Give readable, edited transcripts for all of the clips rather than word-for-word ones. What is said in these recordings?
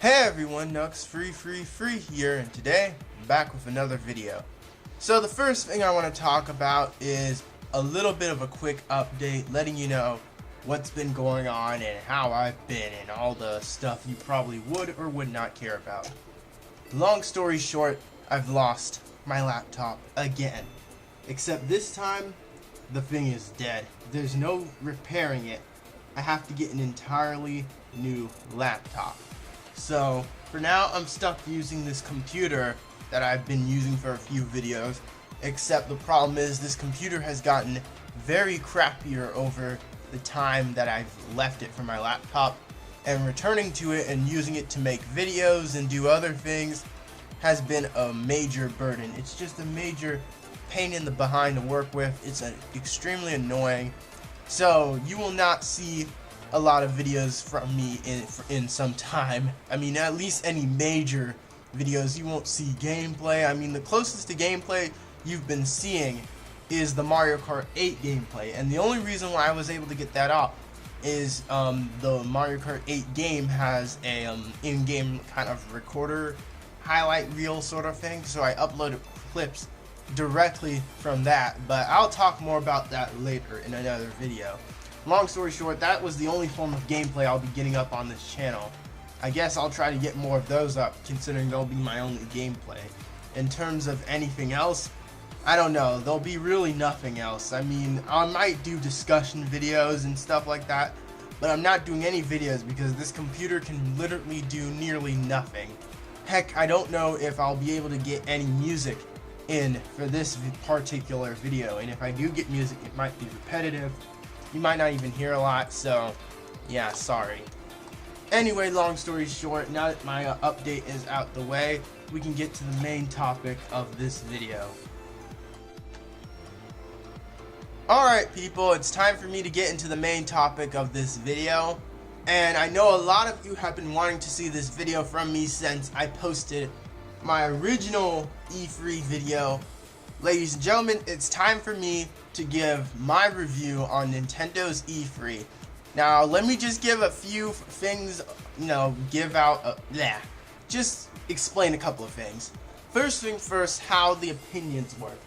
Hey everyone, Nux Free here, and today I'm back with another video. So the first thing I want to talk about is a little bit of a quick update, letting you know what's been going on and how I've been and all the stuff you probably would or would not care about. Long story short, I've lost my laptop again. Except this time, the thing is dead. There's no repairing it. I have to get an entirely new laptop. So, for now, I'm stuck using this computer that I've been using for a few videos, except the problem is this computer has gotten very crappier over the time that I've left it for my laptop, and returning to it and using it to make videos and do other things has been a major burden. It's just a major pain in the behind to work with. It's extremely annoying. So, you will not see a lot of videos from me in some time. I mean, at least any major videos. You won't see gameplay. I mean, the closest to gameplay you've been seeing is the Mario Kart 8 gameplay, and the only reason why I was able to get that up is the Mario Kart 8 game has a in-game kind of recorder highlight reel sort of thing, so I uploaded clips directly from that, but I'll talk more about that later in another video. Long story short, that was the only form of gameplay I'll be getting up on this channel. I guess I'll try to get more of those up, considering they'll be my only gameplay. In terms of anything else, I don't know. There'll be really nothing else. I mean, I might do discussion videos and stuff like that, but I'm not doing any videos because this computer can literally do nearly nothing. Heck, I don't know if I'll be able to get any music in for this particular video, and if I do get music, it might be repetitive. You might not even hear a lot, so yeah, sorry. Anyway, long story short, now that my update is out the way, we can get to the main topic of this video. Alright people, it's time for me to get into the main topic of this video. And I know a lot of you have been wanting to see this video from me since I posted my original E3 video. Ladies and gentlemen, it's time for me to give my review on Nintendo's E3. Now, let me just give a few things, just explain a couple of things. First thing first, how the opinions work.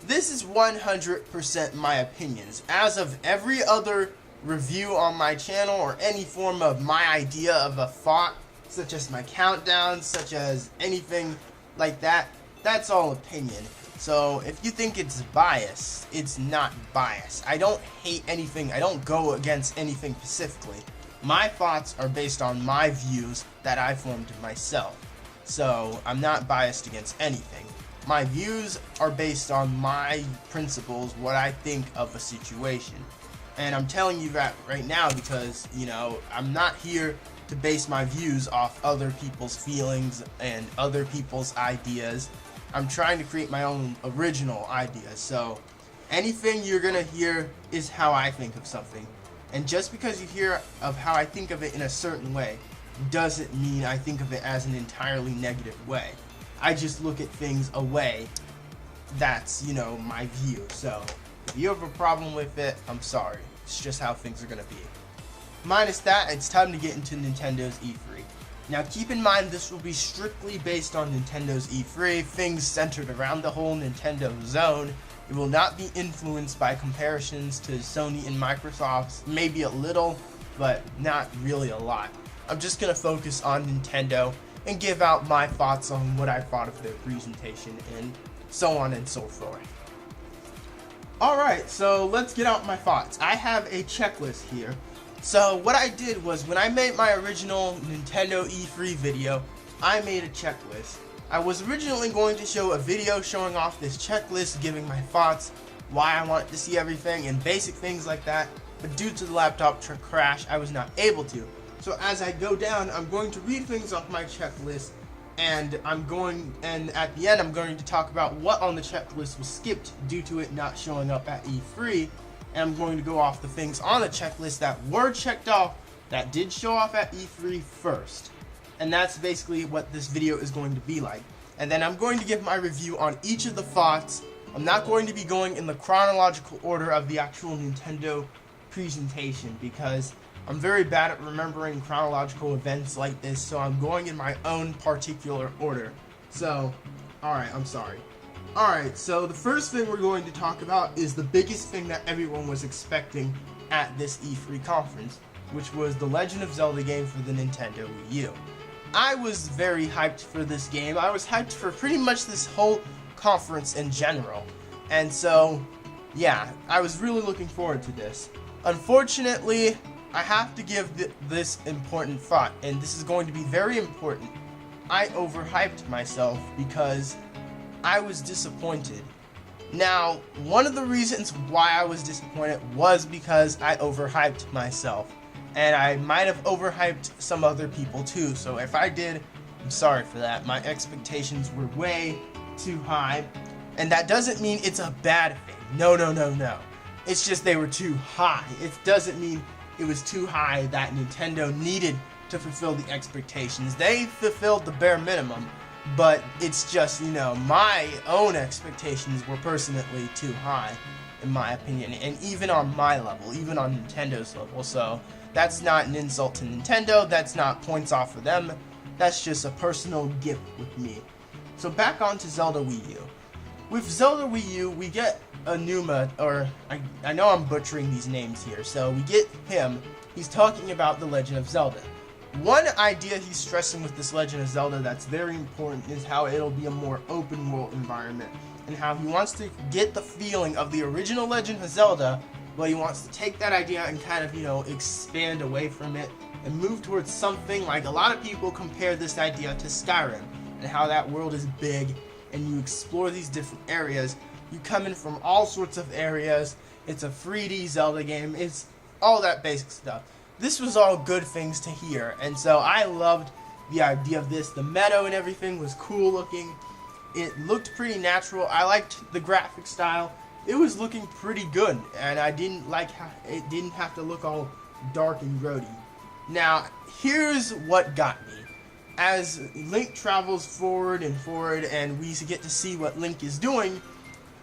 This is 100% my opinions. As of every other review on my channel or any form of my idea of a thought, such as my countdown, such as anything like that, that's all opinion. So if you think it's biased, it's not biased. I don't hate anything. I don't go against anything specifically. My thoughts are based on my views that I formed myself. So I'm not biased against anything. My views are based on my principles, what I think of a situation. And I'm telling you that right now because, I'm not here to base my views off other people's feelings and other people's ideas. I'm trying to create my own original ideas, so anything you're gonna hear is how I think of something. And just because you hear of how I think of it in a certain way, doesn't mean I think of it as an entirely negative way. I just look at things a way that's, my view. So, if you have a problem with it, I'm sorry. It's just how things are gonna be. Minus that, it's time to get into Nintendo's E3. Now keep in mind this will be strictly based on Nintendo's E3, things centered around the whole Nintendo zone. It will not be influenced by comparisons to Sony and Microsoft, maybe a little, but not really a lot. I'm just going to focus on Nintendo and give out my thoughts on what I thought of their presentation and so on and so forth. Alright, so let's get out my thoughts. I have a checklist here. So what I did was, when I made my original Nintendo E3 video, I made a checklist. I was originally going to show a video showing off this checklist, giving my thoughts, why I wanted to see everything, and basic things like that, but due to the laptop crash, I was not able to. So as I go down, I'm going to read things off my checklist, and at the end I'm going to talk about what on the checklist was skipped due to it not showing up at E3. And I'm going to go off the things on the checklist that were checked off that did show off at E3 first. And that's basically what this video is going to be like. And then I'm going to give my review on each of the thoughts. I'm not going to be going in the chronological order of the actual Nintendo presentation because I'm very bad at remembering chronological events like this, so I'm going in my own particular order. So, alright, I'm sorry. Alright, so the first thing we're going to talk about is the biggest thing that everyone was expecting at this E3 conference, which was the Legend of Zelda game for the Nintendo Wii U. I was very hyped for this game. I was hyped for pretty much this whole conference in general. And so, yeah, I was really looking forward to this. Unfortunately, I have to give this important thought, and this is going to be very important. I overhyped myself because I was disappointed. Now, one of the reasons why I was disappointed was because I overhyped myself. And I might have overhyped some other people too, so if I did, I'm sorry for that. My expectations were way too high, and that doesn't mean it's a bad thing. No. It's just they were too high. It doesn't mean it was too high that Nintendo needed to fulfill the expectations. They fulfilled the bare minimum, but it's just, my own expectations were personally too high, in my opinion, and even on my level, even on Nintendo's level, so that's not an insult to Nintendo, that's not points off for them, that's just a personal gift with me. So back on to Zelda Wii U. With Zelda Wii U, we get Anuma, or I know I'm butchering these names here, so we get him. He's talking about the Legend of Zelda. One idea he's stressing with this Legend of Zelda that's very important is how it'll be a more open world environment, and how he wants to get the feeling of the original Legend of Zelda, but he wants to take that idea and kind of, expand away from it and move towards something like a lot of people compare this idea to Skyrim, and how that world is big and you explore these different areas. You come in from all sorts of areas. It's a 3D Zelda game. It's all that basic stuff. This was all good things to hear, and so I loved the idea of this. The meadow and everything was cool looking. It looked pretty natural. I liked the graphic style. It was looking pretty good, and I didn't like how it didn't have to look all dark and grody. Now, here's what got me. As Link travels forward and we get to see what Link is doing,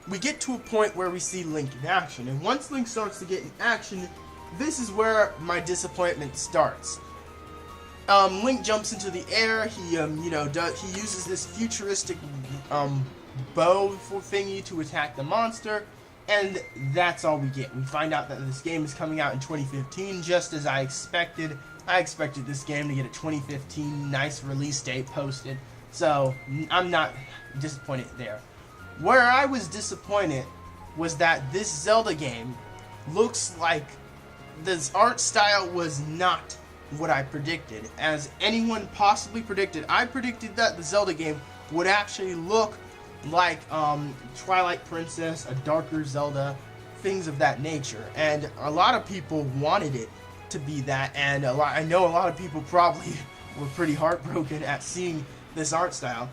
we get to a point where we see Link in action, and once Link starts to get in action, this is where my disappointment starts. Link jumps into the air. He he uses this futuristic bow thingy to attack the monster, and that's all we get. We find out that this game is coming out in 2015, just as I expected. I expected this game to get a 2015 nice release date posted, so I'm not disappointed there. Where I was disappointed was that this Zelda game looks like this art style was not what I predicted. As anyone possibly predicted, I predicted that the Zelda game would actually look like Twilight Princess, a darker Zelda, things of that nature. And a lot of people wanted it to be that, and I know a lot of people probably were pretty heartbroken at seeing this art style.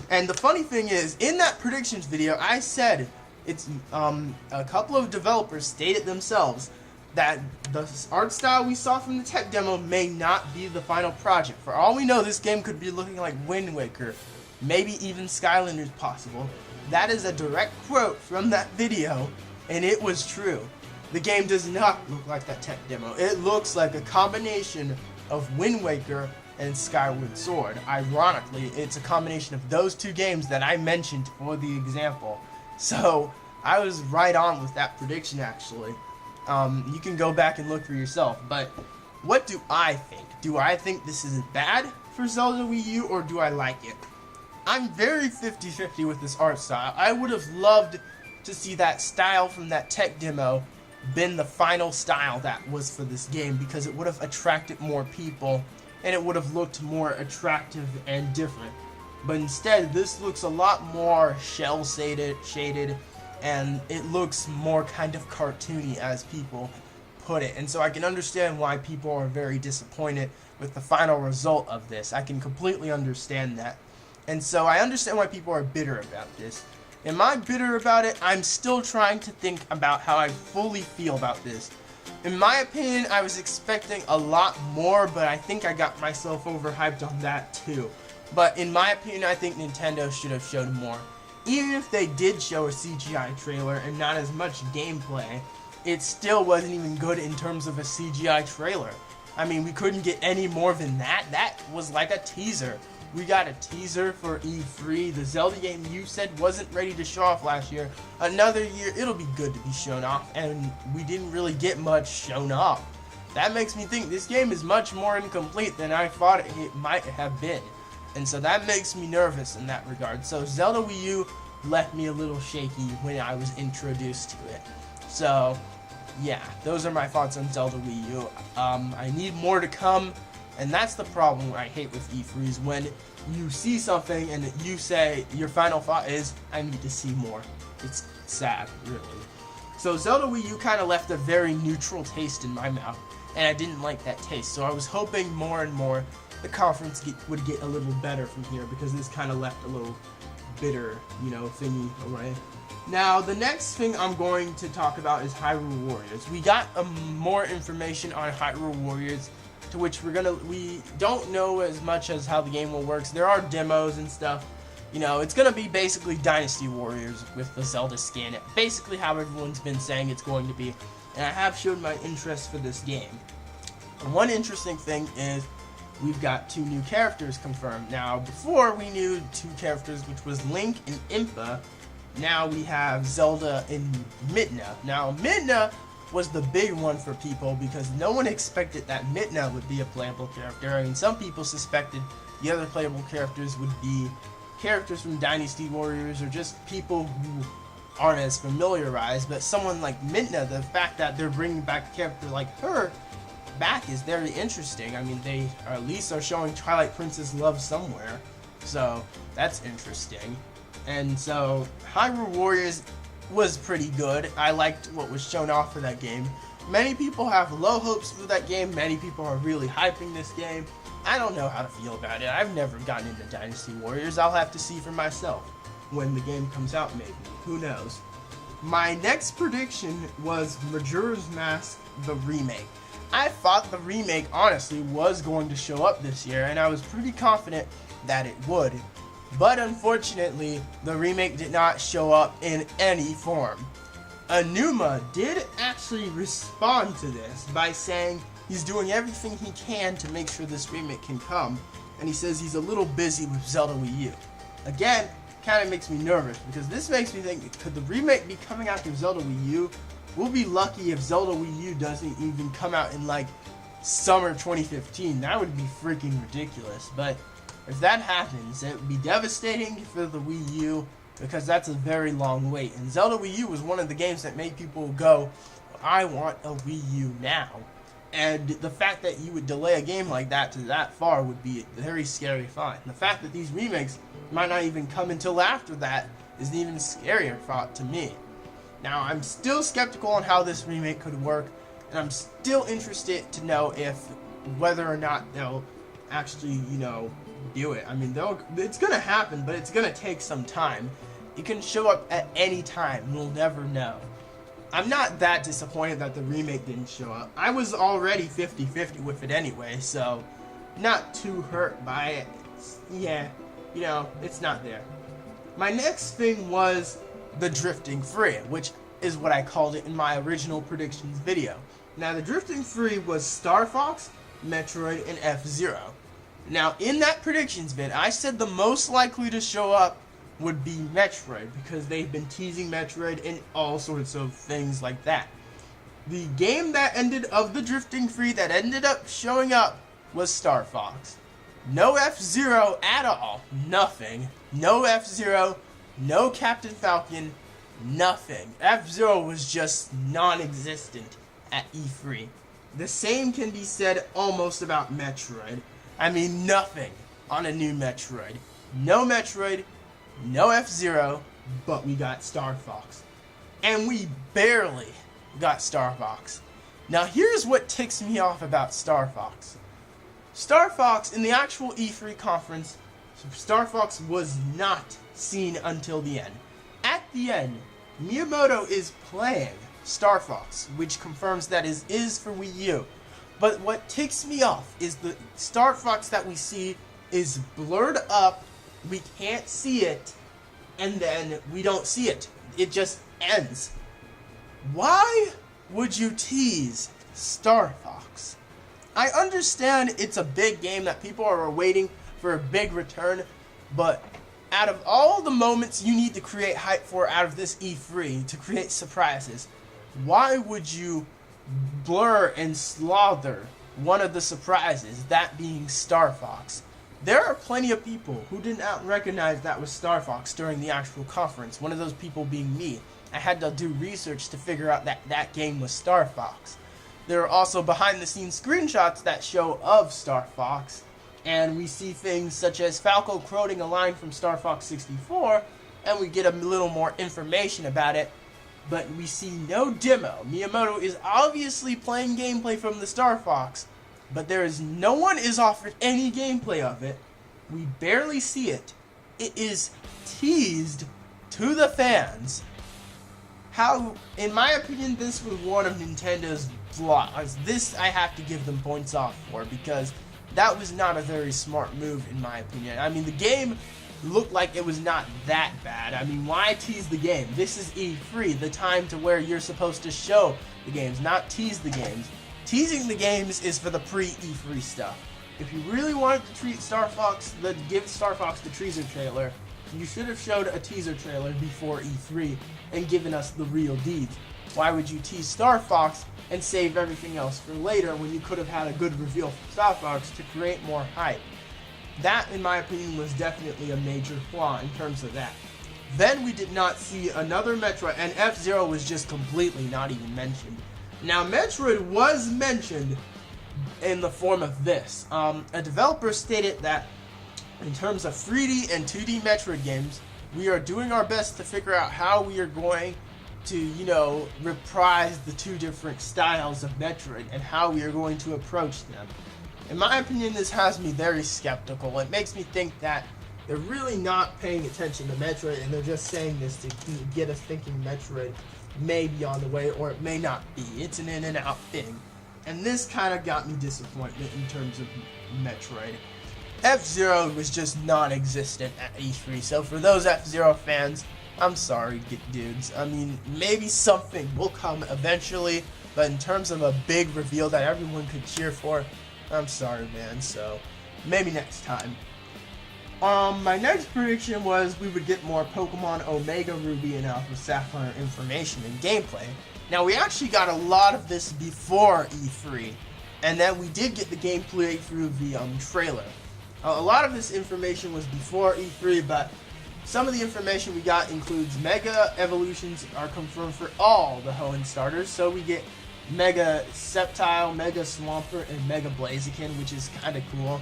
And the funny thing is, in that predictions video, I said it's a couple of developers stated themselves that the art style we saw from the tech demo may not be the final project. For all we know, this game could be looking like Wind Waker, maybe even Skylanders possible. That is a direct quote from that video, and it was true. The game does not look like that tech demo. It looks like a combination of Wind Waker and Skyward Sword. Ironically, it's a combination of those two games that I mentioned for the example. So, I was right on with that prediction, actually. You can go back and look for yourself. But what do I think? Do I think this is bad for Zelda Wii U, or do I like it? I'm very 50-50 with this art style. I would have loved to see that style from that tech demo been the final style that was for this game, because it would have attracted more people and it would have looked more attractive and different. But instead, this looks a lot more shell shaded, and it looks more kind of cartoony, as people put it. And so I can understand why people are very disappointed with the final result of this. I can completely understand that. And so I understand why people are bitter about this. Am I bitter about it? I'm still trying to think about how I fully feel about this. In my opinion, I was expecting a lot more, but I think I got myself overhyped on that too. But in my opinion, I think Nintendo should have showed more. Even if they did show a CGI trailer and not as much gameplay, it still wasn't even good in terms of a CGI trailer. I mean, we couldn't get any more than that. That was like a teaser. We got a teaser for E3. The Zelda game you said wasn't ready to show off last year. Another year, it'll be good to be shown off, and we didn't really get much shown off. That makes me think this game is much more incomplete than I thought it might have been. And so that makes me nervous in that regard. So Zelda Wii U left me a little shaky when I was introduced to it. So yeah, those are my thoughts on Zelda Wii U. I need more to come, and that's the problem I hate with E3 is when you see something and you say your final thought is, I need to see more. It's sad, really. So Zelda Wii U kind of left a very neutral taste in my mouth, and I didn't like that taste. So I was hoping more and more the conference would get a little better from here, because this kind of left a little bitter, thingy away. Now, the next thing I'm going to talk about is Hyrule Warriors. We got more information on Hyrule Warriors, to which we don't know as much as how the game will work. There are demos and stuff. It's gonna be basically Dynasty Warriors with the Zelda skin. Basically how everyone's been saying it's going to be. And I have showed my interest for this game. And one interesting thing is we've got 2 new characters confirmed. Now, before we knew 2 characters, which was Link and Impa. Now we have Zelda and Midna. Now, Midna was the big one for people because no one expected that Midna would be a playable character. I mean, some people suspected the other playable characters would be characters from Dynasty Warriors or just people who aren't as familiarized. But someone like Midna, the fact that they're bringing back a character like her back is very interesting. I mean, they at least are showing Twilight Princess love somewhere, so that's interesting. And so Hyrule Warriors was pretty good. I liked what was shown off for that game. Many people have low hopes for that game. Many people are really hyping this game. I don't know how to feel about it. I've never gotten into Dynasty Warriors. I'll have to see for myself when the game comes out, maybe. Who knows? My next prediction was Majora's Mask, the remake. I thought the remake, honestly, was going to show up this year, and I was pretty confident that it would. But unfortunately, the remake did not show up in any form. Anuma did actually respond to this by saying he's doing everything he can to make sure this remake can come, and he says he's a little busy with Zelda Wii U. Again, kind of makes me nervous, because this makes me think, could the remake be coming out to Zelda Wii U? We'll be lucky if Zelda Wii U doesn't even come out in like summer 2015. That would be freaking ridiculous. But if that happens, it would be devastating for the Wii U, because that's a very long wait. And Zelda Wii U was one of the games that made people go, I want a Wii U now. And the fact that you would delay a game like that to that far would be a very scary thought. And the fact that these remakes might not even come until after that is an even scarier thought to me. Now, I'm still skeptical on how this remake could work, and I'm still interested to know whether or not they'll actually, do it. I mean, it's gonna happen, but it's gonna take some time. It can show up at any time. We'll never know. I'm not that disappointed that the remake didn't show up. I was already 50-50 with it anyway, so not too hurt by it. It's not there. My next thing was the Drifting 3, which is what I called it in my original predictions video. Now, the Drifting 3 was Star Fox, Metroid, and F-Zero. Now, in that predictions vid, I said the most likely to show up would be Metroid, because they've been teasing Metroid and all sorts of things like that. The game of the Drifting 3 that ended up showing up was Star Fox. No F-Zero at all. Nothing. No F-Zero, no Captain Falcon, nothing. F-Zero was just non-existent at E3. The same can be said almost about Metroid. I mean, nothing on a new Metroid. No Metroid, no F-Zero, but we got Star Fox. And we barely got Star Fox. Now, here's what ticks me off about Star Fox. Star Fox, in the actual E3 conference, Star Fox was not seen until the end. At the end, Miyamoto is playing Star Fox, which confirms that it is for Wii U. But what ticks me off is the Star Fox that we see is blurred up, we can't see it, and then we don't see it. It just ends. Why would you tease Star Fox? I understand it's a big game that people are waiting for a big return, but out of all the moments you need to create hype for out of this E3 to create surprises, why would you blur and slaughter one of the surprises, that being Star Fox? There are plenty of people who did not recognize that was Star Fox during the actual conference, one of those people being me. I had to do research to figure out that that game was Star Fox. There are also behind-the-scenes screenshots that show of Star Fox, and we see things such as Falco quoting a line from Star Fox 64, and we get a little more information about it, but we see no demo. Miyamoto is obviously playing gameplay from the Star Fox, but no one is offered any gameplay of it. We barely see it. It is teased to the fans. How, in my opinion, this was one of Nintendo's flaws. This I have to give them points off for, because that was not a very smart move, in my opinion. I mean, the game looked like it was not that bad. I mean, why tease the game? This is E3, the time to where you're supposed to show the games, not tease the games. Teasing the games is for the pre-E3 stuff. If you really wanted to give Star Fox the teaser trailer, you should have showed a teaser trailer before E3 and given us the real deeds. Why would you tease Star Fox and save everything else for later when you could have had a good reveal for Star Fox to create more hype? That, in my opinion, was definitely a major flaw in terms of that. Then we did not see another Metroid, and F-Zero was just completely not even mentioned. Now, Metroid was mentioned in the form of this. A developer stated that in terms of 3D and 2D Metroid games, we are doing our best to figure out how we are going to, reprise the two different styles of Metroid and how we are going to approach them. In my opinion, this has me very skeptical. It makes me think that they're really not paying attention to Metroid, and they're just saying this to get us thinking Metroid may be on the way, or it may not be. It's an in and out thing. And this kind of got me disappointed in terms of Metroid. F-Zero was just non-existent at E3, so for those F-Zero fans, I'm sorry, dudes. I mean, maybe something will come eventually, but in terms of a big reveal that everyone could cheer for, I'm sorry, man, so maybe next time. My next prediction was we would get more Pokemon Omega Ruby and Alpha Sapphire information and gameplay. Now, we actually got a lot of this before E3, and then we did get the gameplay through the trailer. A lot of this information was before E3, but some of the information we got includes Mega Evolutions are confirmed for all the Hoenn starters, so we get Mega Sceptile, Mega Swampert, and Mega Blaziken, which is kind of cool.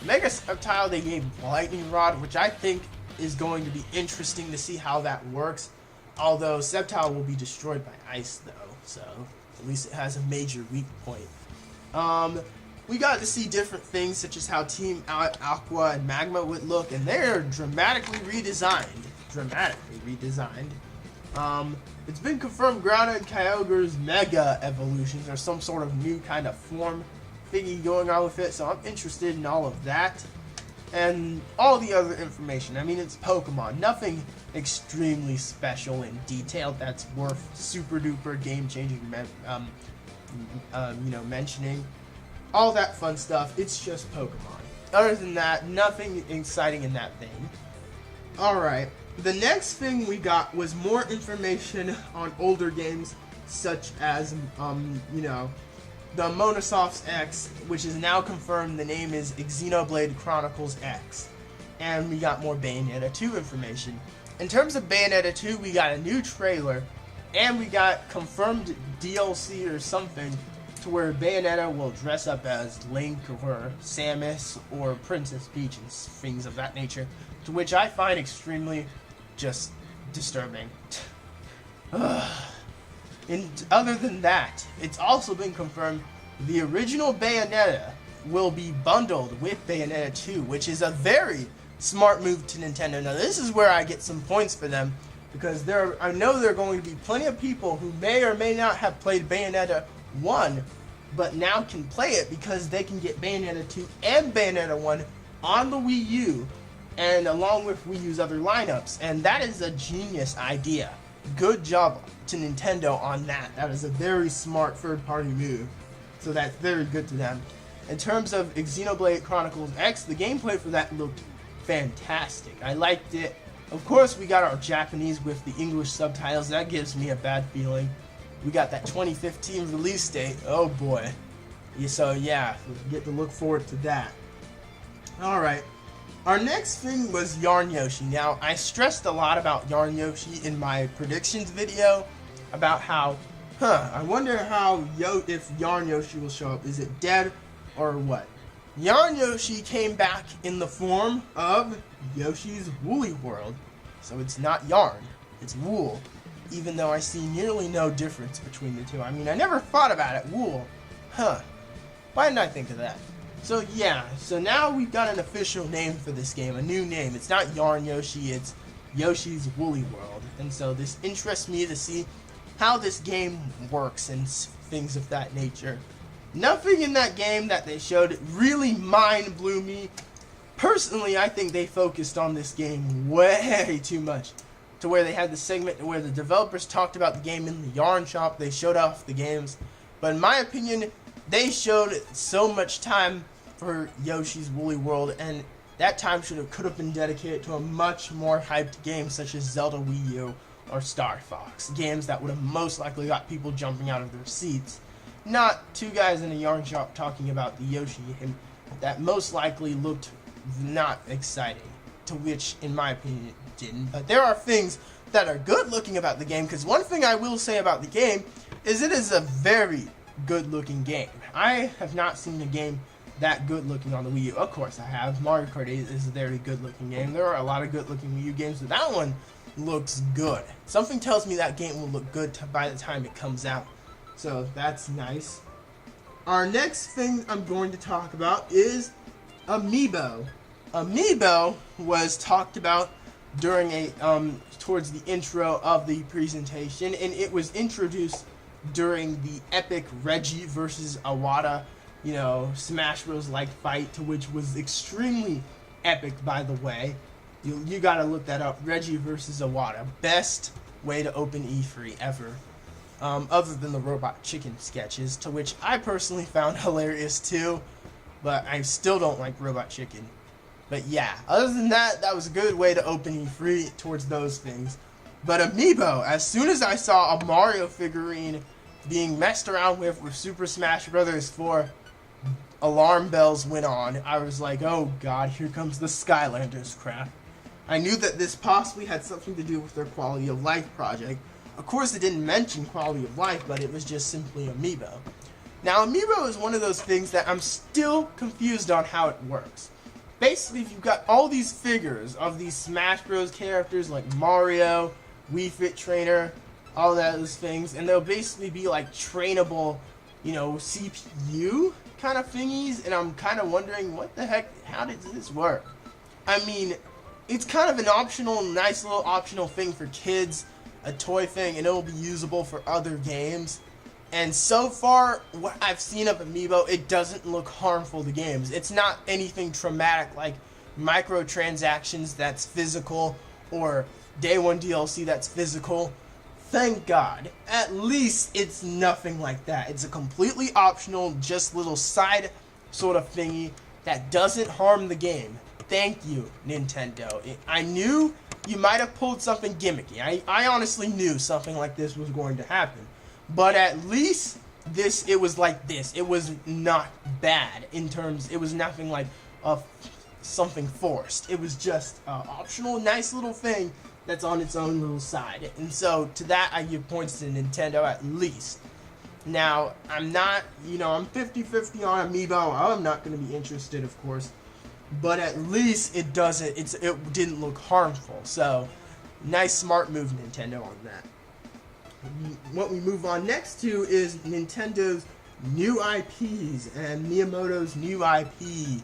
Mega Sceptile, they gave Lightning Rod, which I think is going to be interesting to see how that works, although Sceptile will be destroyed by ice, though, so at least it has a major weak point. We got to see different things, such as how Team Aqua and Magma would look, and they're dramatically redesigned. It's been confirmed Groudon and Kyogre's Mega Evolutions are some sort of new kind of form thingy going on with it, so I'm interested in all of that. And all the other information. I mean, it's Pokemon. Nothing extremely special and detailed that's worth super duper game-changing mentioning. All that fun stuff, it's just Pokemon. Other than that, nothing exciting in that thing. Alright, the next thing we got was more information on older games, such as, the Monosoft's X, which is now confirmed the name is Xenoblade Chronicles X. And we got more Bayonetta 2 information. In terms of Bayonetta 2, we got a new trailer, and we got confirmed DLC or something, to where Bayonetta will dress up as Link or Samus or Princess Peach and things of that nature, to which I find extremely just disturbing. And other than that, it's also been confirmed the original Bayonetta will be bundled with Bayonetta 2, which is a very smart move to Nintendo. Now, this is where I get some points for them, because I know there are going to be plenty of people who may or may not have played Bayonetta 1, but now can play it because they can get Bayonetta 2 and Bayonetta 1 on the Wii U, and along with Wii U's other lineups, and that is a genius idea. Good job to Nintendo on that. That is a very smart third-party move, so that's very good to them. In terms of Xenoblade Chronicles X, the gameplay for that looked fantastic. I liked it. Of course, we got our Japanese with the English subtitles. That gives me a bad feeling. We got that 2015 release date. Oh boy. So yeah, we get to look forward to that. Alright. Our next thing was Yarn Yoshi. Now, I stressed a lot about Yarn Yoshi in my predictions video about how, I wonder how if Yarn Yoshi will show up. Is it dead or what? Yarn Yoshi came back in the form of Yoshi's Woolly World. So it's not yarn, it's wool. Even though I see nearly no difference between the two. I mean, I never thought about it. Wool. Why didn't I think of that? So yeah, so now we've got an official name for this game, a new name. It's not Yarn Yoshi, it's Yoshi's Woolly World. And so this interests me to see how this game works and things of that nature. Nothing in that game that they showed really mind blew me. Personally, I think they focused on this game way too much. To where they had the segment where the developers talked about the game in the yarn shop, they showed off the games. But in my opinion, they showed so much time for Yoshi's Woolly World, and that time could have been dedicated to a much more hyped game such as Zelda Wii U or Star Fox. Games that would have most likely got people jumping out of their seats. Not two guys in a yarn shop talking about the Yoshi game that most likely looked not exciting. To which, in my opinion, it didn't. But there are things that are good looking about the game, because one thing I will say about the game is it is a very good looking game. I have not seen a game that good looking on the Wii U. Of course I have. Mario Kart 8 is a very good looking game. There are a lot of good looking Wii U games, but that one looks good. Something tells me that game will look good by the time it comes out. So that's nice. Our next thing I'm going to talk about is Amiibo. Amiibo was talked about during towards the intro of the presentation, and it was introduced during the epic Reggie versus Awada, Smash Bros. Like fight, to which was extremely epic, by the way. You gotta look that up. Reggie versus Awada. Best way to open E3 ever. Other than the Robot Chicken sketches, to which I personally found hilarious too, but I still don't like Robot Chicken. But yeah, other than that, that was a good way to open E3 towards those things. But Amiibo, as soon as I saw a Mario figurine being messed around with Super Smash Bros. 4, alarm bells went on. I was like, oh god, here comes the Skylanders crap. I knew that this possibly had something to do with their quality of life project. Of course, it didn't mention quality of life, but it was just simply Amiibo. Now, Amiibo is one of those things that I'm still confused on how it works. Basically, if you've got all these figures of these Smash Bros. Characters like Mario, Wii Fit Trainer, all those things, and they'll basically be like trainable, CPU kind of thingies, and I'm kind of wondering, what the heck, how did this work? I mean, it's kind of an optional, nice little optional thing for kids, a toy thing, and it will be usable for other games. And so far, what I've seen of Amiibo, it doesn't look harmful to games. It's not anything traumatic like microtransactions that's physical, or Day 1 DLC that's physical. Thank God. At least it's nothing like that. It's a completely optional, just little side sort of thingy that doesn't harm the game. Thank you, Nintendo. I knew you might have pulled something gimmicky. I honestly knew something like this was going to happen. But at least it was like this. It was not bad in terms, it was nothing like something forced. It was just an optional, nice little thing that's on its own little side. And so to that, I give points to Nintendo at least. Now, I'm not, I'm 50-50 on Amiibo. I'm not going to be interested, of course. But at least it didn't look harmful. So, nice, smart move, Nintendo, on that. What we move on next to is Nintendo's new IPs and Miyamoto's new IPs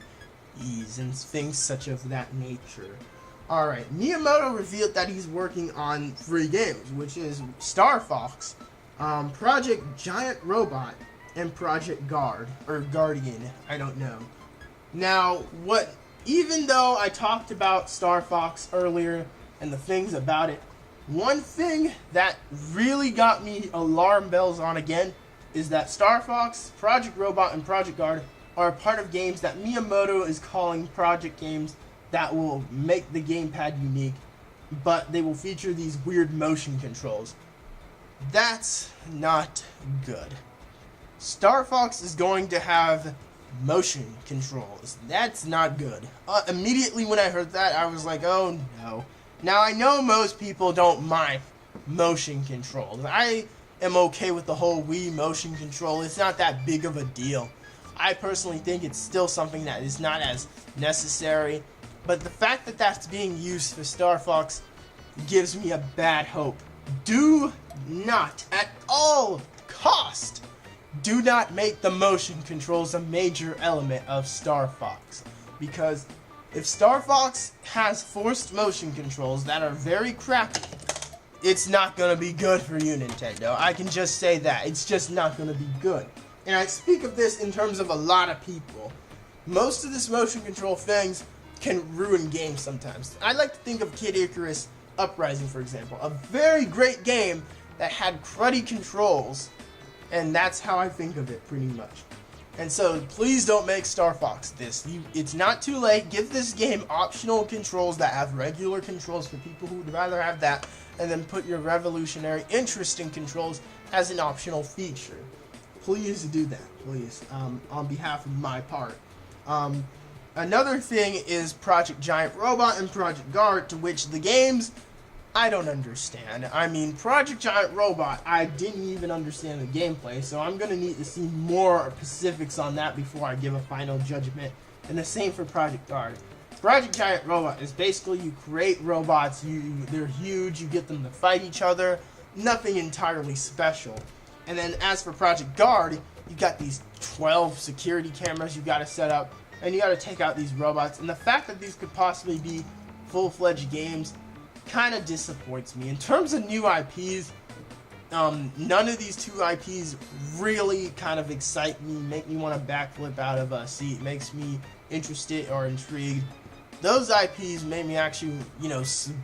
and things such of that nature. Alright, Miyamoto revealed that he's working on 3 games, which is Star Fox, Project Giant Robot, and Project Guardian, I don't know. Now, even though I talked about Star Fox earlier and the things about it, one thing that really got me alarm bells on again is that Star Fox, Project Robot, and Project Guard are part of games that Miyamoto is calling project games that will make the gamepad unique, but they will feature these weird motion controls. That's not good. Star Fox is going to have motion controls. That's not good. Immediately when I heard that, I was like, oh no. Now, I know most people don't mind motion controls. I am okay with the whole Wii motion control. It's not that big of a deal. I personally think it's still something that is not as necessary. But the fact that that's being used for Star Fox gives me a bad hope. Do not, at all cost, do not make the motion controls a major element of Star Fox. Because if Star Fox has forced motion controls that are very crappy, it's not going to be good for you, Nintendo. I can just say that. It's just not going to be good. And I speak of this in terms of a lot of people. Most of this motion control things can ruin games sometimes. I like to think of Kid Icarus Uprising, for example. A very great game that had cruddy controls. And that's how I think of it, pretty much. And so, please don't make Star Fox this. It's not too late. Give this game optional controls that have regular controls for people who would rather have that. And then put your revolutionary, interesting controls as an optional feature. Please do that, please, on behalf of my part. Another thing is Project Giant Robot and Project Guard, to which the games I don't understand. I mean, Project Giant Robot, I didn't even understand the gameplay, so I'm going to need to see more specifics on that before I give a final judgment. And the same for Project Guard. Project Giant Robot is basically you create robots, they're huge, you get them to fight each other, nothing entirely special. And then as for Project Guard, you got these 12 security cameras you got to set up, and you got to take out these robots. And the fact that these could possibly be full-fledged games kind of disappoints me. In terms of new IPs, none of these two IPs really kind of excite me, make me want to backflip out of a seat, makes me interested or intrigued. Those IPs made me actually,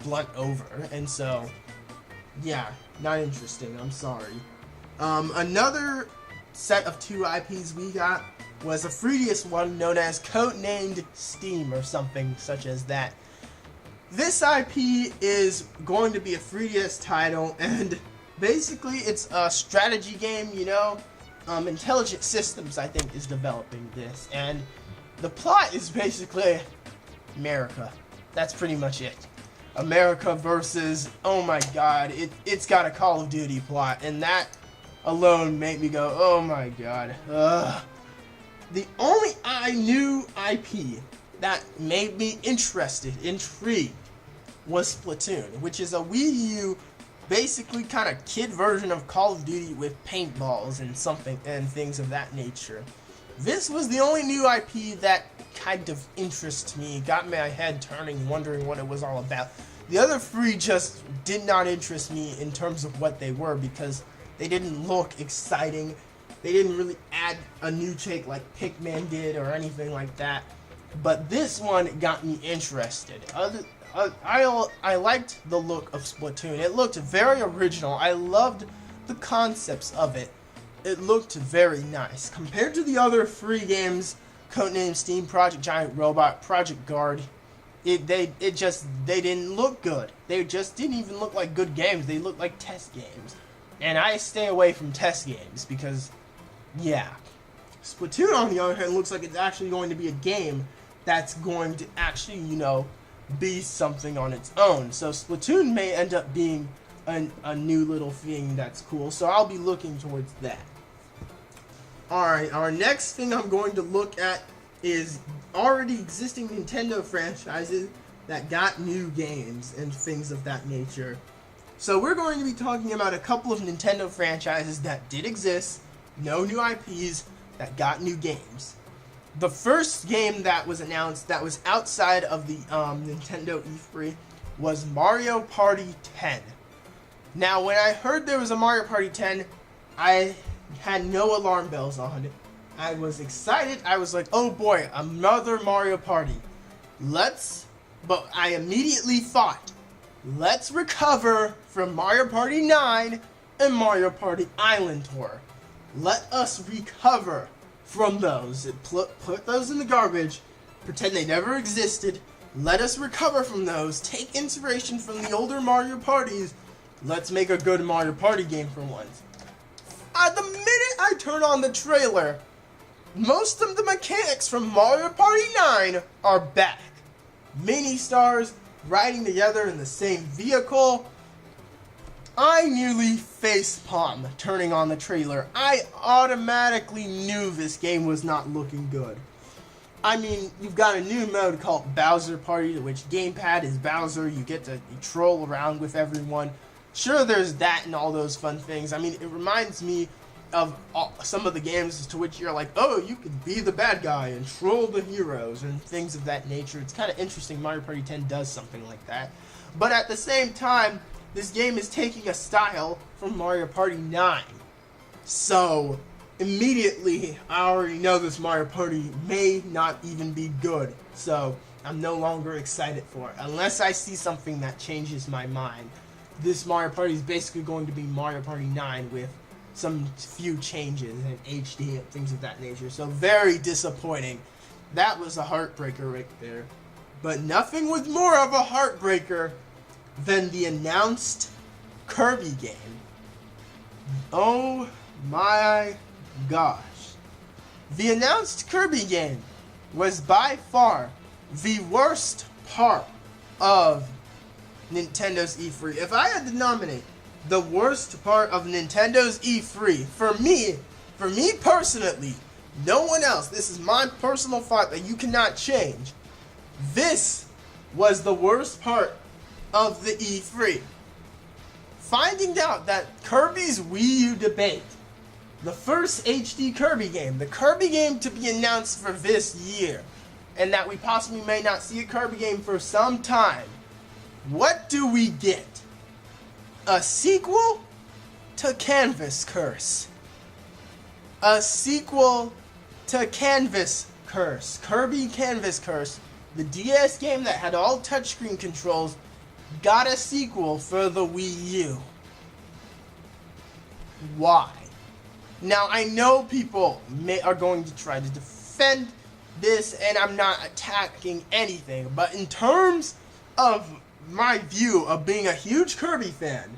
blunt over, and so, yeah, not interesting, I'm sorry. Another set of two IPs we got was a 3DS one known as codenamed Steam or something such as that. This IP is going to be a 3DS title, and basically it's a strategy game, Intelligent Systems, I think, is developing this, and the plot is basically America. That's pretty much it. America versus, oh my god, it's got a Call of Duty plot, and that alone made me go, oh my god. The only new IP that made me interested, intrigued, was Splatoon, which is a Wii U, basically kind of kid version of Call of Duty with paintballs and things of that nature. This was the only new IP that kind of interests me, got my head turning, wondering what it was all about. The other three just did not interest me in terms of what they were, because they didn't look exciting. They didn't really add a new take like Pac-Man did or anything like that. But this one got me interested. I liked the look of Splatoon. It looked very original. I loved the concepts of it. It looked very nice. Compared to the other three games, codenamed Steam, Project Giant Robot, Project Guard, they didn't look good. They just didn't even look like good games. They looked like test games. And I stay away from test games because, yeah. Splatoon, on the other hand, looks like it's actually going to be a game that's going to actually, be something on its own. So Splatoon may end up being a new little thing that's cool. So I'll be looking towards that. Alright, our next thing I'm going to look at is already existing Nintendo franchises that got new games and things of that nature. So we're going to be talking about a couple of Nintendo franchises that did exist, no new IPs, that got new games. The first game that was announced that was outside of the Nintendo E3 was Mario Party 10. Now, when I heard there was a Mario Party 10, I had no alarm bells on. I was excited. I was like, oh boy, another Mario Party. But I immediately thought, let's recover from Mario Party 9 and Mario Party Island Tour. Let us recover from those. Put those in the garbage, pretend they never existed, let us recover from those, take inspiration from the older Mario Parties, let's make a good Mario Party game for once. The minute I turn on the trailer, most of the mechanics from Mario Party 9 are back. Mini stars riding together in the same vehicle. I nearly facepalm turning on the trailer. I automatically knew this game was not looking good. I mean, you've got a new mode called Bowser Party, which gamepad is Bowser. You get to troll around with everyone. Sure, there's that and all those fun things. I mean, it reminds me of some of the games to which you're like, oh, you could be the bad guy and troll the heroes and things of that nature. It's kind of interesting. Mario Party 10 does something like that. But at the same time, this game is taking a style from Mario Party 9. So, immediately, I already know this Mario Party may not even be good. So, I'm no longer excited for it. Unless I see something that changes my mind. This Mario Party is basically going to be Mario Party 9 with some few changes in HD and things of that nature. So very disappointing. That was a heartbreaker right there. But nothing was more of a heartbreaker than the announced Kirby game. Oh my gosh. The announced Kirby game was by far the worst part of Nintendo's E3. If I had to nominate the worst part of Nintendo's E3, for me personally, no one else, this is my personal thought that you cannot change, this was the worst part of the E3. Finding out that Kirby's Wii U debate, the first HD Kirby game, the Kirby game to be announced for this year, and that we possibly may not see a Kirby game for some time, what do we get? A sequel to Canvas Curse. A sequel to Canvas Curse. Kirby Canvas Curse, the DS game that had all touchscreen controls, got a sequel for the Wii U. Why? Now, I know people are going to try to defend this, and I'm not attacking anything, but in terms of my view of being a huge Kirby fan,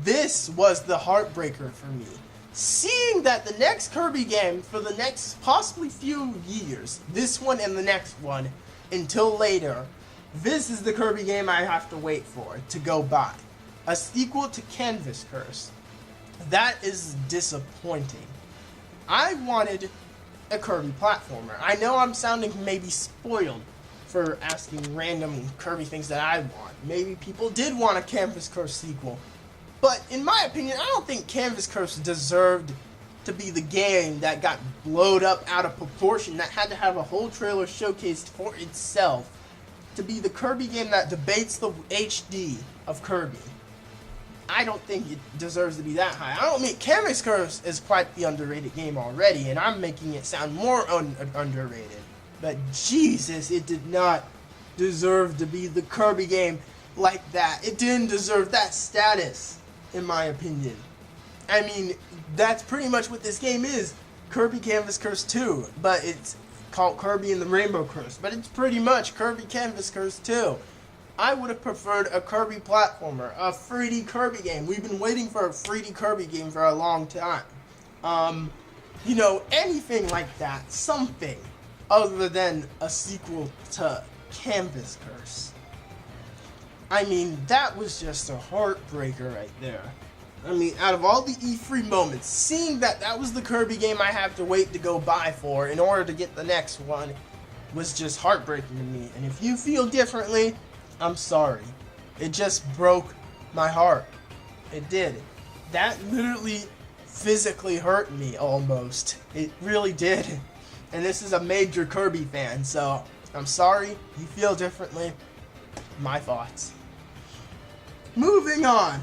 this was the heartbreaker for me. Seeing that the next Kirby game for the next possibly few years, this one and the next one, until later, this is the Kirby game I have to wait for to go buy. A sequel to Canvas Curse. That is disappointing. I wanted a Kirby platformer. I know I'm sounding maybe spoiled for asking random Kirby things that I want. Maybe people did want a Canvas Curse sequel. But in my opinion, I don't think Canvas Curse deserved to be the game that got blowed up out of proportion, that had to have a whole trailer showcased for itself, to be the Kirby game that debates the HD of Kirby. I don't think it deserves to be that high. I don't mean Canvas Curse is quite the underrated game already, and I'm making it sound more underrated. But Jesus, it did not deserve to be the Kirby game like that. It didn't deserve that status, in my opinion. I mean, that's pretty much what this game is. Kirby Canvas Curse 2, but it's called Kirby and the Rainbow Curse. But it's pretty much Kirby Canvas Curse 2. I would have preferred a Kirby platformer, a 3D Kirby game. We've been waiting for a 3D Kirby game for a long time. You know, anything like that. Something other than a sequel to Canvas Curse. I mean, that was just a heartbreaker right there. I mean, out of all the E3 moments, seeing that that was the Kirby game I have to wait to go buy for in order to get the next one was just heartbreaking to me. And if you feel differently, I'm sorry. It just broke my heart. It did. That literally physically hurt me almost. It really did. And this is a major Kirby fan, so I'm sorry. You feel differently. My thoughts. Moving on.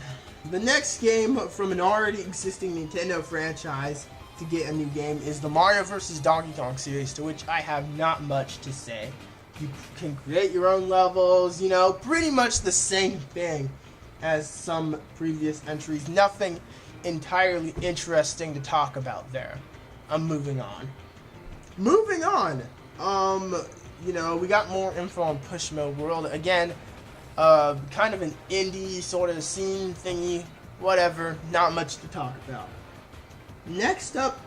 The next game from an already existing Nintendo franchise to get a new game is the Mario vs. Donkey Kong series, to which I have not much to say. You can create your own levels, you know, pretty much the same thing as some previous entries. Nothing entirely interesting to talk about there. I'm moving on. Moving on, you know, we got more info on Push Mode World. Again, kind of an indie sort of scene thingy, whatever, not much to talk about. Next up,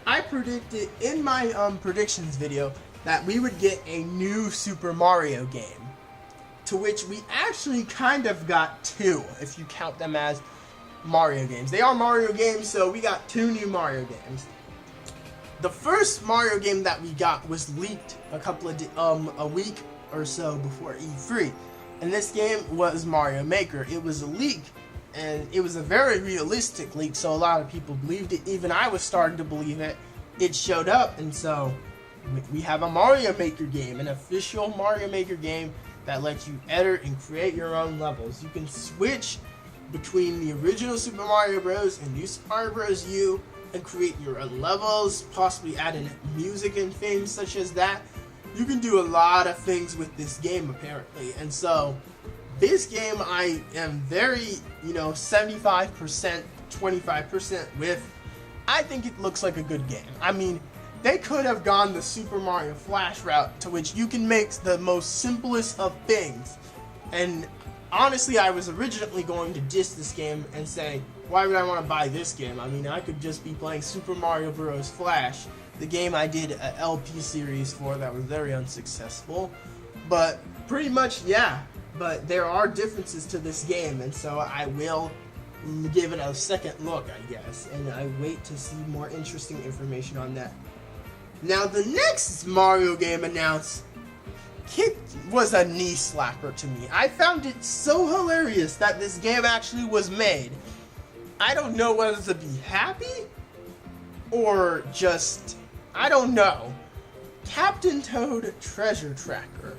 I predicted in my predictions video that we would get a new Super Mario game, to which we actually kind of got two, if you count them as Mario games. They are Mario games, so we got two new Mario games. The first Mario game that we got was leaked a week or so before E3, and this game was Mario Maker. It was a leak, and it was a very realistic leak, so a lot of people believed it. Even I was starting to believe it. It showed up, and so we have a Mario Maker game, an official Mario Maker game that lets you edit and create your own levels. You can switch between the original Super Mario Bros. And New Super Mario Bros. U and create your own levels, possibly add in music and things such as that. You can do a lot of things with this game, apparently. And so, this game I am very, 75%, 25% with. I think it looks like a good game. I mean, they could have gone the Super Mario Flash route, to which you can make the most simplest of things. And honestly, I was originally going to diss this game and say, why would I want to buy this game? I mean, I could just be playing Super Mario Bros. Flash, the game I did an LP series for that was very unsuccessful. But pretty much, yeah. But there are differences to this game, and so I will give it a second look, I guess. And I wait to see more interesting information on that. Now, the next Mario game announced was a knee slapper to me. I found it so hilarious that this game actually was made. I don't know whether to be happy or just, I don't know. Captain Toad Treasure Tracker.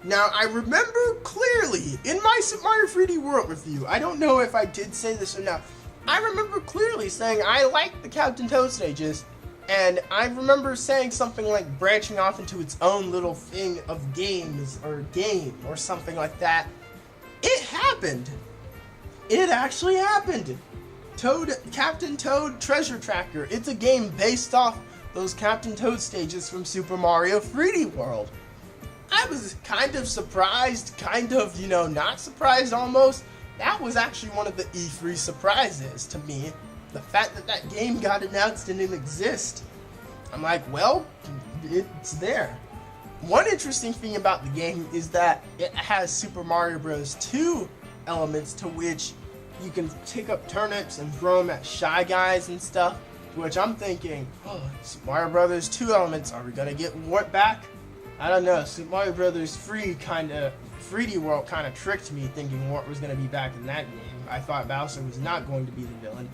Now, I remember clearly in my Super Mario 3D World review, I don't know if I did say this or not, I remember clearly saying I like the Captain Toad stages, and I remember saying something like branching off into its own little thing of games or game or something like that. It happened. It actually happened. Captain Toad Treasure Tracker. It's a game based off those Captain Toad stages from Super Mario 3D World. I was kind of surprised, kind of, not surprised almost. That was actually one of the E3 surprises to me. The fact that that game got announced and didn't exist. I'm like, well, it's there. One interesting thing about the game is that it has Super Mario Bros. 2 elements, to which you can pick up turnips and throw them at Shy Guys and stuff, to which I'm thinking, oh, Super Mario Bros. 2 elements, are we going to get Wart back? I don't know, Super Mario Bros. 3D World kind of tricked me thinking Wart was going to be back in that game. I thought Bowser was not going to be the villain,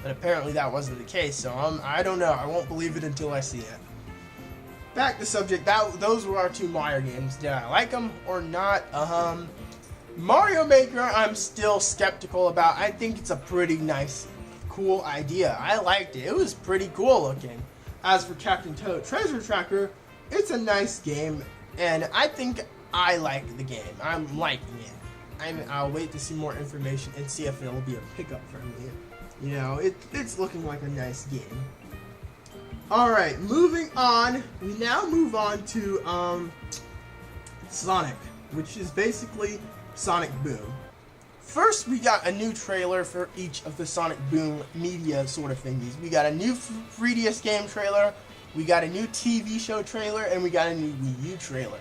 but apparently that wasn't the case, so I don't know, I won't believe it until I see it. Back to subject, those were our two Mario games. Did I like them or not? Mario Maker, I'm still skeptical about. I think it's a pretty nice, cool idea. I liked it. It was pretty cool looking. As for Captain Toad Treasure Tracker, it's a nice game, and I think I like the game. I'm liking it. I'll wait to see more information and see if it'll be a pickup for me. It's looking like a nice game. Alright, moving on. We now move on to Sonic, which is basically Sonic Boom. First, we got a new trailer for each of the Sonic Boom media sort of thingies. We got a new 3DS game trailer, we got a new TV show trailer, and we got a new Wii U trailer.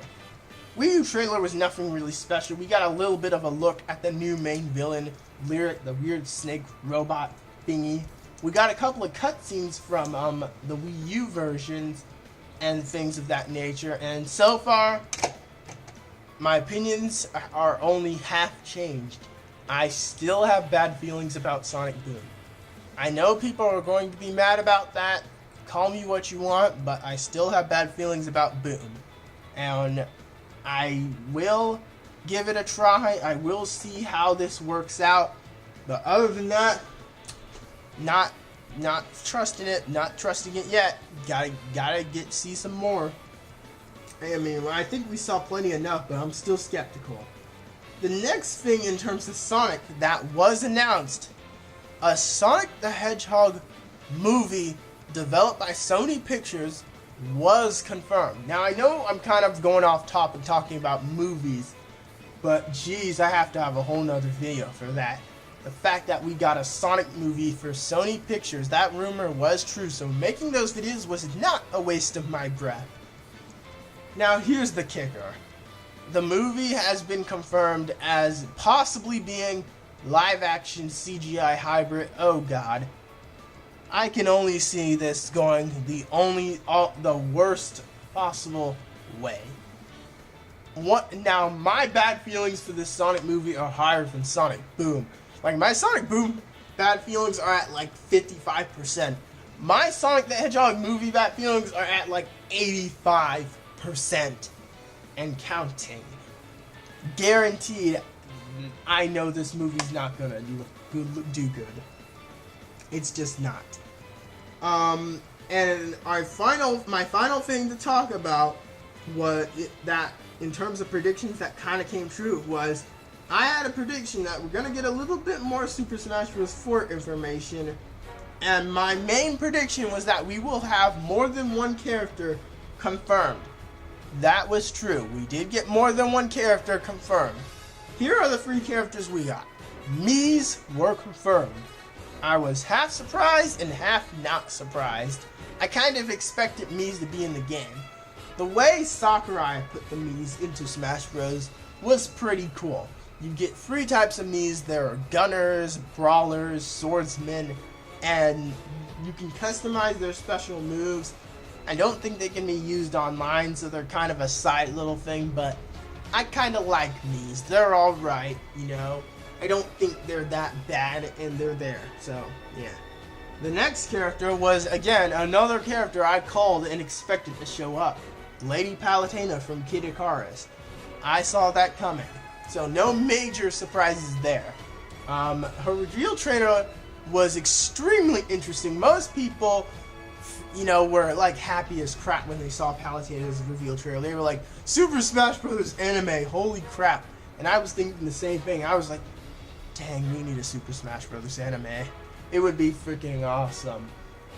Wii U trailer was nothing really special. We got a little bit of a look at the new main villain, Lyric, the weird snake robot thingy. We got a couple of cutscenes from the Wii U versions and things of that nature, and so far, my opinions are only half changed. I still have bad feelings about Sonic Boom. I know people are going to be mad about that. Call me what you want, but I still have bad feelings about Boom. And I will give it a try. I will see how this works out. But other than that, not trusting it, not trusting it yet. Gotta see some more. I mean, I think we saw plenty enough, but I'm still skeptical. The next thing in terms of Sonic that was announced, a Sonic the Hedgehog movie developed by Sony Pictures was confirmed. Now I know I'm kind of going off topic talking about movies, but geez, I have to have a whole nother video for that. The fact that we got a Sonic movie for Sony Pictures, that rumor was true, so making those videos was not a waste of my breath. Now here's the kicker. The movie has been confirmed as possibly being live action CGI hybrid. Oh god. I can only see this going the worst possible way. Now my bad feelings for this Sonic movie are higher than Sonic Boom. Like, my Sonic Boom bad feelings are at like 55%. My Sonic the Hedgehog movie bad feelings are at like 85% and counting. Guaranteed, I know this movie's not gonna do good. It's just not. And my final thing to talk about was that in terms of predictions that kind of came true was I had a prediction that we're going to get a little bit more Super Smash Bros. 4 information, and my main prediction was that we will have more than one character confirmed. That was true. We did get more than one character confirmed. Here are the 3 characters we got. Mii's were confirmed. I was half surprised and half not surprised. I kind of expected Mii's to be in the game. The way Sakurai put the Mii's into Smash Bros. Was pretty cool. You get 3 types of Mii's. There are gunners, brawlers, swordsmen, and you can customize their special moves. I don't think they can be used online, so they're kind of a side little thing, but I kind of like Mii's. They're alright, you know. I don't think they're that bad, and they're there, so yeah. The next character was, again, another character I called and expected to show up. Lady Palutena from Kid Icarus. I saw that coming. So no major surprises there. Her reveal trailer was extremely interesting. Most people, you know, were like happy as crap when they saw Palutena's reveal trailer. They were like, Super Smash Bros. Anime, holy crap. And I was thinking the same thing. I was like, dang, we need a Super Smash Bros. Anime. It would be freaking awesome.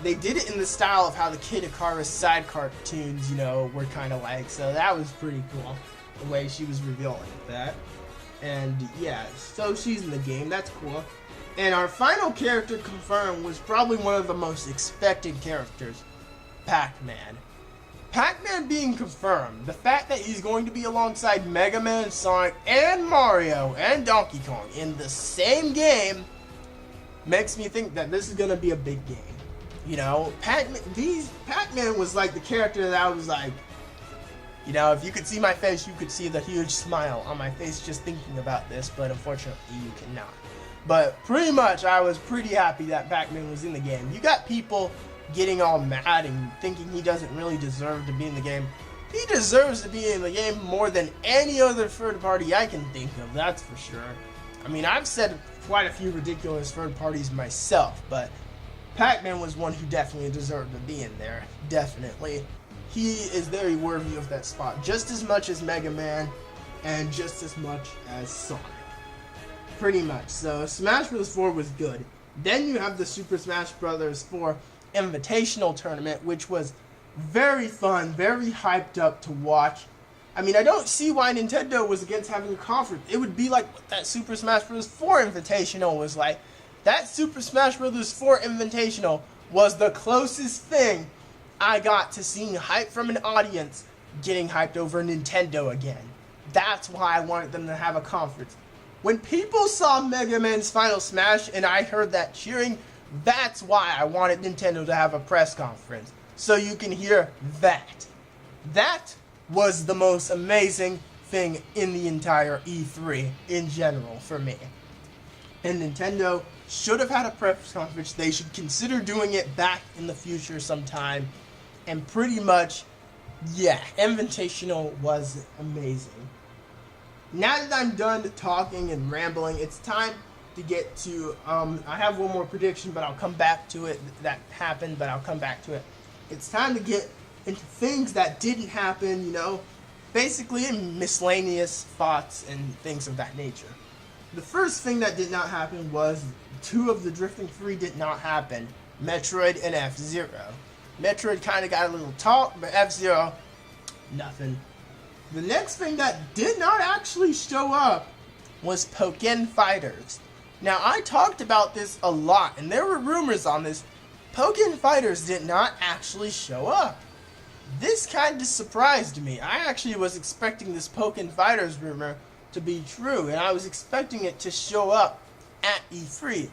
They did it in the style of how the Kid Icarus side cartoons, you know, were kind of like. So that was pretty cool, the way she was revealing that. And yeah, so she's in the game. That's cool. And our final character confirmed was probably one of the most expected characters, Pac-Man. Pac-Man being confirmed, the fact that he's going to be alongside Mega Man, Sonic, and Mario, and Donkey Kong in the same game makes me think that this is going to be a big game. You know, Pac-Man was like the character that I was like, you know, if you could see my face, you could see the huge smile on my face just thinking about this, but unfortunately you cannot. But pretty much, I was pretty happy that Pac-Man was in the game. You got people getting all mad and thinking he doesn't really deserve to be in the game. He deserves to be in the game more than any other third party I can think of, that's for sure. I mean, I've said quite a few ridiculous third parties myself, but Pac-Man was one who definitely deserved to be in there. Definitely. He is very worthy of that spot, just as much as Mega Man and just as much as Sonic. Pretty much. So Smash Bros. 4 was good. Then you have the Super Smash Bros. 4 Invitational Tournament, which was very fun, very hyped up to watch. I mean, I don't see why Nintendo was against having a conference. It would be like what that Super Smash Bros. 4 Invitational was like. That Super Smash Bros. 4 Invitational was the closest thing I got to seeing hype from an audience getting hyped over Nintendo again. That's why I wanted them to have a conference. When people saw Mega Man's Final Smash and I heard that cheering, that's why I wanted Nintendo to have a press conference. So you can hear that. That was the most amazing thing in the entire E3 in general for me. And Nintendo should have had a press conference. They should consider doing it back in the future sometime. And pretty much, yeah, Invitational was amazing. Now that I'm done talking and rambling, it's time to get to, I have one more prediction, but I'll come back to it. That happened, but I'll come back to it. It's time to get into things that didn't happen, you know, basically miscellaneous thoughts and things of that nature. The first thing that did not happen was 2 of the Drifting 3 did not happen, Metroid and F-Zero. Metroid kind of got a little talk, but F-Zero, nothing. The next thing that did not actually show up was Pokken Fighters. Now, I talked about this a lot, and there were rumors on this. Pokken Fighters did not actually show up. This kind of surprised me. I actually was expecting this Pokken Fighters rumor to be true, and I was expecting it to show up at E3.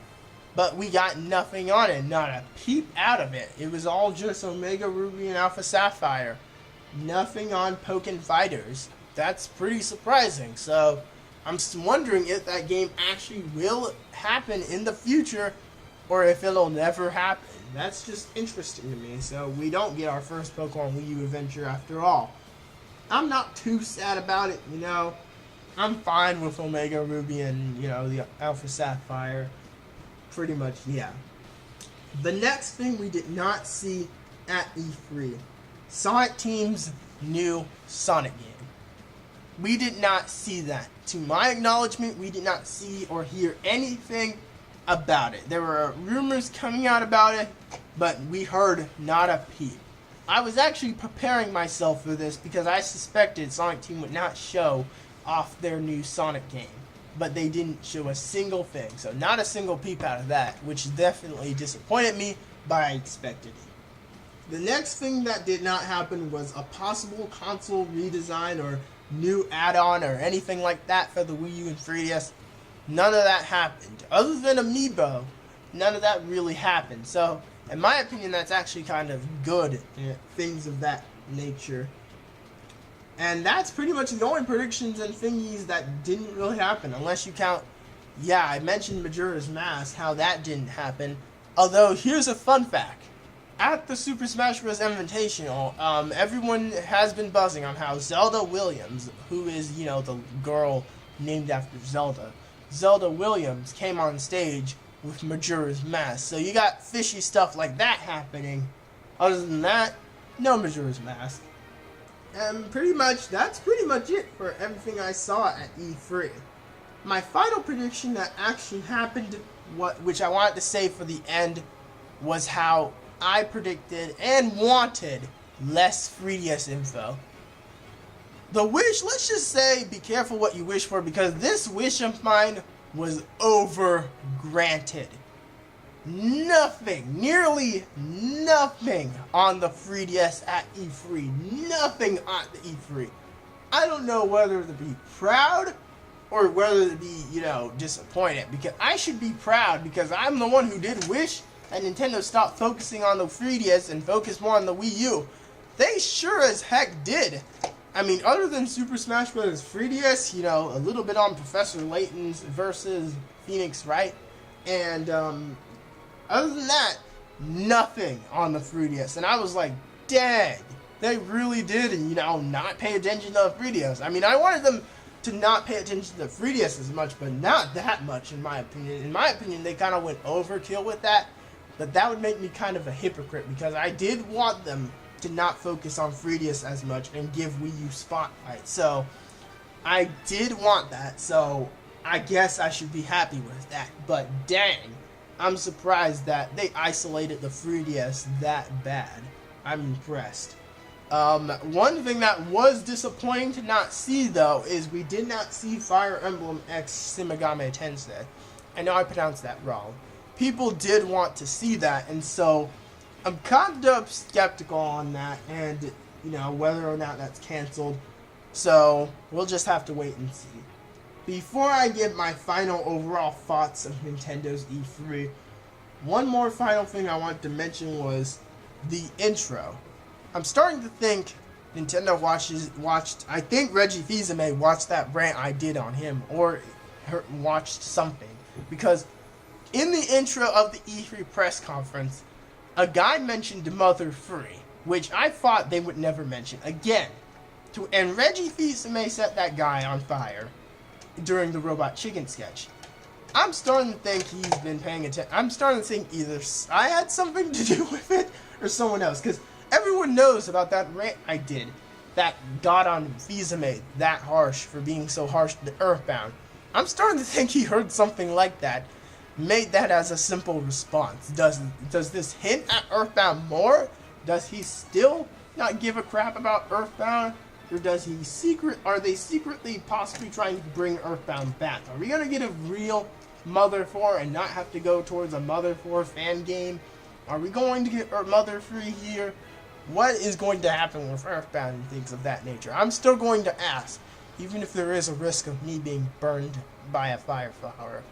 But we got nothing on it, not a peep out of it. It was all just Omega Ruby and Alpha Sapphire. Nothing on Pokken Fighters. That's pretty surprising. So I'm wondering if that game actually will happen in the future or if it'll never happen. That's just interesting to me. So we don't get our first Pokemon Wii U adventure after all. I'm not too sad about it, you know. I'm fine with Omega Ruby and, you know, the Alpha Sapphire. Pretty much, yeah. The next thing we did not see at E3. Sonic Team's new Sonic game. We did not see that. To my acknowledgement, we did not see or hear anything about it. There were rumors coming out about it, but we heard not a peep. I was actually preparing myself for this because I suspected Sonic Team would not show off their new Sonic game. But they didn't show a single thing. So not a single peep out of that, which definitely disappointed me, but I expected it. The next thing that did not happen was a possible console redesign or new add-on or anything like that for the Wii U and 3DS. None of that happened. Other than Amiibo, none of that really happened. So, in my opinion, that's actually kind of good, things of that nature. And that's pretty much the only predictions and thingies that didn't really happen, unless you count, yeah, I mentioned Majora's Mask, how that didn't happen. Although, here's a fun fact. At the Super Smash Bros. Invitational, everyone has been buzzing on how Zelda Williams, who is, you know, the girl named after Zelda Williams came on stage with Majora's Mask. So you got fishy stuff like that happening. Other than that, no Majora's Mask. And that's pretty much it for everything I saw at E3. My final prediction that actually happened, which I wanted to say for the end, was how I predicted and wanted less 3DS info. The wish, let's just say, be careful what you wish for, because this wish of mine was over-granted. Nothing, nearly nothing on the 3DS at E3. Nothing at the E3. I don't know whether to be proud or whether to be, you know, disappointed. Because I should be proud because I'm the one who did wish that Nintendo stopped focusing on the 3DS and focus more on the Wii U. They sure as heck did. I mean, other than Super Smash Bros. 3DS, you know, a little bit on Professor Layton's versus Phoenix Wright, and other than that, nothing on the 3DS. And I was like, dang, they really did, you know, not pay attention to the 3DS. I mean, I wanted them to not pay attention to the 3DS as much, but not that much, in my opinion. In my opinion, they kind of went overkill with that, but that would make me kind of a hypocrite, because I did want them to not focus on 3DS as much and give Wii U spotlight. So, I did want that, so I guess I should be happy with that. But dang, I'm surprised that they isolated the 3DS that bad. I'm impressed. One thing that was disappointing to not see, though, is we did not see Fire Emblem X Shimigami Tensei. I know I pronounced that wrong. People did want to see that, and so I'm kind of skeptical on that, and, you know, whether or not that's canceled. So, we'll just have to wait and see. Before I give my final overall thoughts of Nintendo's E3, one more final thing I wanted to mention was the intro. I'm starting to think Nintendo watched, I think Reggie Fils-Aime watched that rant I did on him, or watched something. Because in the intro of the E3 press conference, a guy mentioned Mother 3, which I thought they would never mention again. And Reggie Fils-Aime set that guy on fire during the Robot Chicken sketch. I'm starting to think he's been paying attention. I'm starting to think either I had something to do with it or someone else, because everyone knows about that rant I did that got on Fils-Aime that harsh for being so harsh to Earthbound. I'm starting to think he heard something like that, made that as a simple response. Does this hint at Earthbound more Does he still not give a crap about Earthbound? Or are they secretly possibly trying to bring Earthbound back? Are we gonna get a real Mother 4 and not have to go towards a Mother 4 fan game? Are we going to get Mother 3 here? What is going to happen with Earthbound and things of that nature? I'm still going to ask, even if there is a risk of me being burned by a fire flower.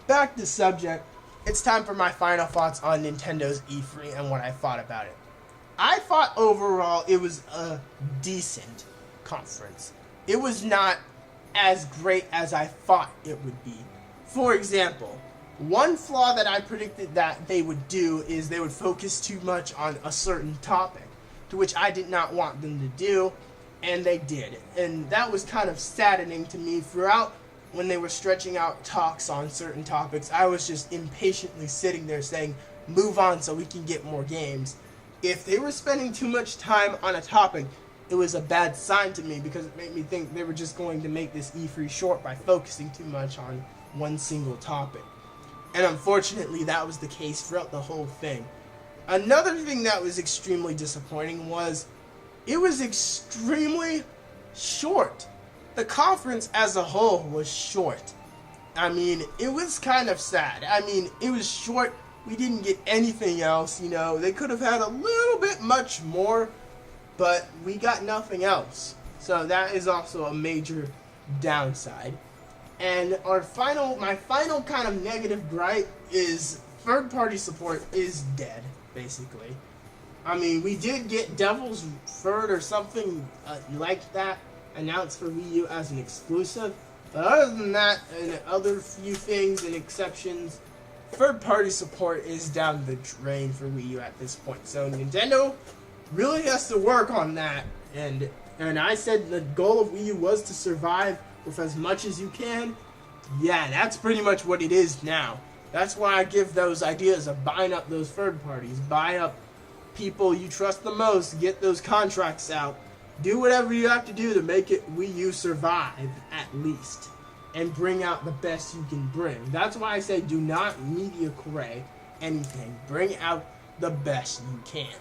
Back to subject, it's time for my final thoughts on Nintendo's E3 and what I thought about it. I thought overall it was a decent conference. It was not as great as I thought it would be. For example, one flaw that I predicted that they would do is they would focus too much on a certain topic, to which I did not want them to do, and they did. And that was kind of saddening to me. Throughout when they were stretching out talks on certain topics, I was just impatiently sitting there saying, move on so we can get more games. If they were spending too much time on a topic, it was a bad sign to me, because it made me think they were just going to make this E3 short by focusing too much on one single topic. And unfortunately, that was the case throughout the whole thing. Another thing that was extremely disappointing was it was extremely short. The conference as a whole was short. I mean, it was kind of sad. I mean, it was short. We didn't get anything else, you know. They could have had a little bit much more, but we got nothing else. So that is also a major downside. And my final kind of negative gripe is third-party support is dead, basically. I mean, we did get Devil's Third or something like that announced for Wii U as an exclusive. But other than that, and other few things and exceptions, third-party support is down the drain for Wii U at this point. So Nintendo really has to work on that. And I said the goal of Wii U was to survive with as much as you can. Yeah, that's pretty much what it is now. That's why I give those ideas of buying up those third parties, buy up people you trust the most, get those contracts out, do whatever you have to do to make it Wii U survive at least, and bring out the best you can bring. That's why I say do not media correct anything. Bring out the best you can.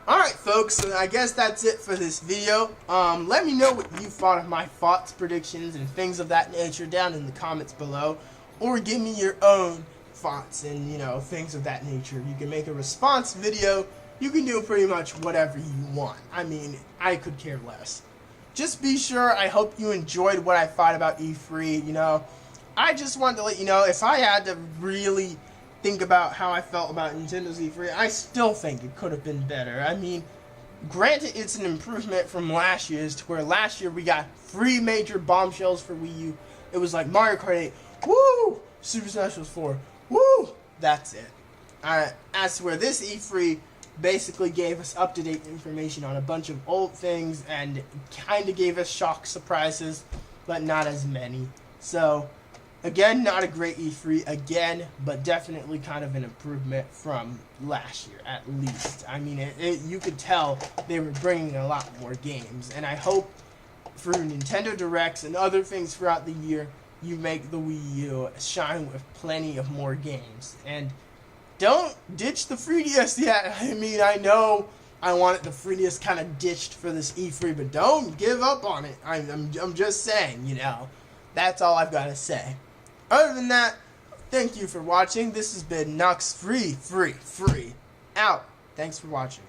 Alright folks, so I guess that's it for this video. Let me know what you thought of my thoughts, predictions, and things of that nature down in the comments below. Or give me your own thoughts and, you know, things of that nature. You can make a response video. You can do pretty much whatever you want. I mean, I could care less. Just be sure, I hope you enjoyed what I thought about E3, you know. I just wanted to let you know, if I had to really think about how I felt about Nintendo's E3, I still think it could have been better. I mean, granted, it's an improvement from last year's, to where last year we got 3 major bombshells for Wii U. It was like Mario Kart 8, woo! Super Smash Bros. 4, woo! That's it. As to where this E3 basically gave us up-to-date information on a bunch of old things and kind of gave us shock surprises, but not as many. So, again, not a great E3 again, but definitely kind of an improvement from last year, at least. I mean, you could tell they were bringing a lot more games, and I hope through Nintendo Directs and other things throughout the year, you make the Wii U shine with plenty of more games. And don't ditch the 3DS yet. I mean, I know I wanted the 3DS kind of ditched for this E3, but don't give up on it. I'm just saying, you know. That's all I've got to say. Other than that, thank you for watching. This has been Nux Free out. Thanks for watching.